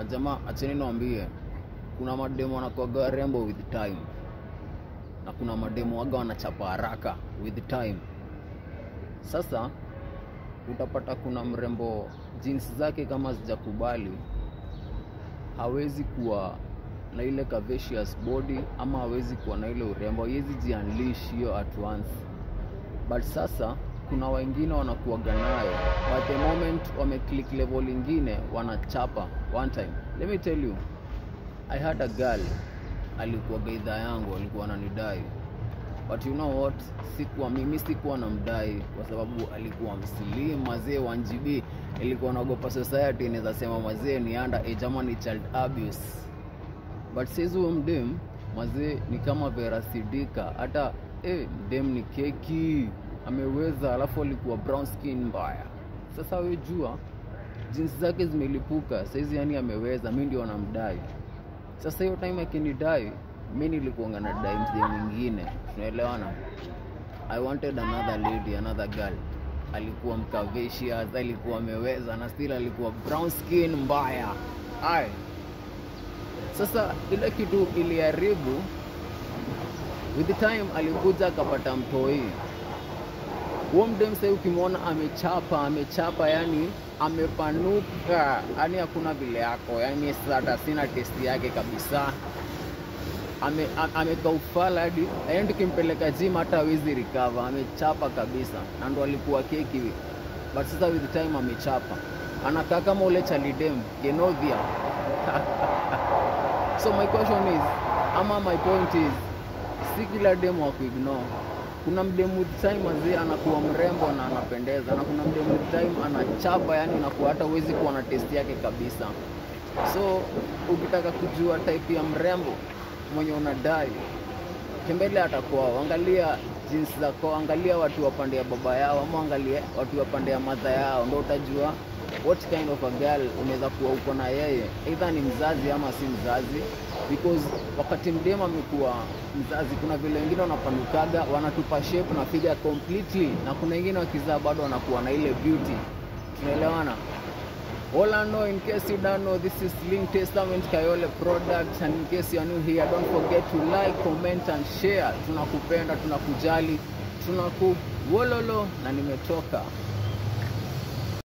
Majamaa acheni niwaambie, kuna mademo wanakuwa rembo with time. Na kuna mademo waga wanachapa haraka with time. Sasa utapata kuna mrembo jeans zake kama zijakubali, hawezi kuwa na ile curvaceous body ama hawezi kuwa na ile urembo, hawezi ji-unleash hiyo at once. But sasa kuna wengine wanakuwa nayo, but the moment wameclick level ingine wanachapa one time. Let me tell you, I had a girl, alikuwa gaidha yangu, alikuwa ananidai. But you know what, mimi sikuwa namdai kwa sababu alikuwa mslim mazee 1GB. Ilikuwa naogopa society inaweza sema mazee ni underage ama ni child abuse. But says huyo mdem mazee ni kama Vera Sidika. Hata mdem ni keki, ameweza, alafu alikuwa brown skin mbaya. Sasa wewe jua jeans zake zimelipuka, saizi yani ameweza, mimi ndio namdai. Sasa hiyo time akinidai, mimi nilikuwa nadai mzee mwingine. Tunaelewana? I wanted another lady, another girl. Alikuwa mkavacious, alikuwa ameweza, na still alikuwa brown skin mbaya. Sasa ile kitu iliharibu. With the time alikuja akapata mtoi. Huo mdem sasa ukimwona amechapa yani amepanuka, yani hakuna vile yako, yani sasa sina testi yake kabisa. Amekaufala hadi yani tukimpeleka gym hata hawezi recover, amechapa kabisa. Na ndo alikuwa keki. But sasa with the time amechapa, anakaa kama ule Chalidem Genovia. So my question is, my point is, si kila demo wa kuignore. Kuna mdemu with time mazee anakuwa mrembo na anapendeza, na kuna mdemu with time anachapa yani unakuwa hata uwezi kuwa na test yake kabisa. So ukitaka kujua type ya mrembo mwenye unadai, tembelea atakuwa, angalia jeans zako, angalia watu wa pande ya baba yao ama angalia watu wa pande ya mother yao, ndio utajua what kind of a girl unaweza kuwa uko na yeye, either ni mzazi ama si mzazi. Because wakati mdema amekuwa mzazi, kuna vile wengine wanapanukaga, wanatupa shape na figure completely, na kuna wengine wakizaa bado wanakuwa na ile beauty. Tunaelewana? All I know, in case you don't know, this is Link Testament Kayole Products, and in case you are new here, don't forget to like, comment and share. Tunakupenda, tunakujali, tunakuwololo, na nimetoka.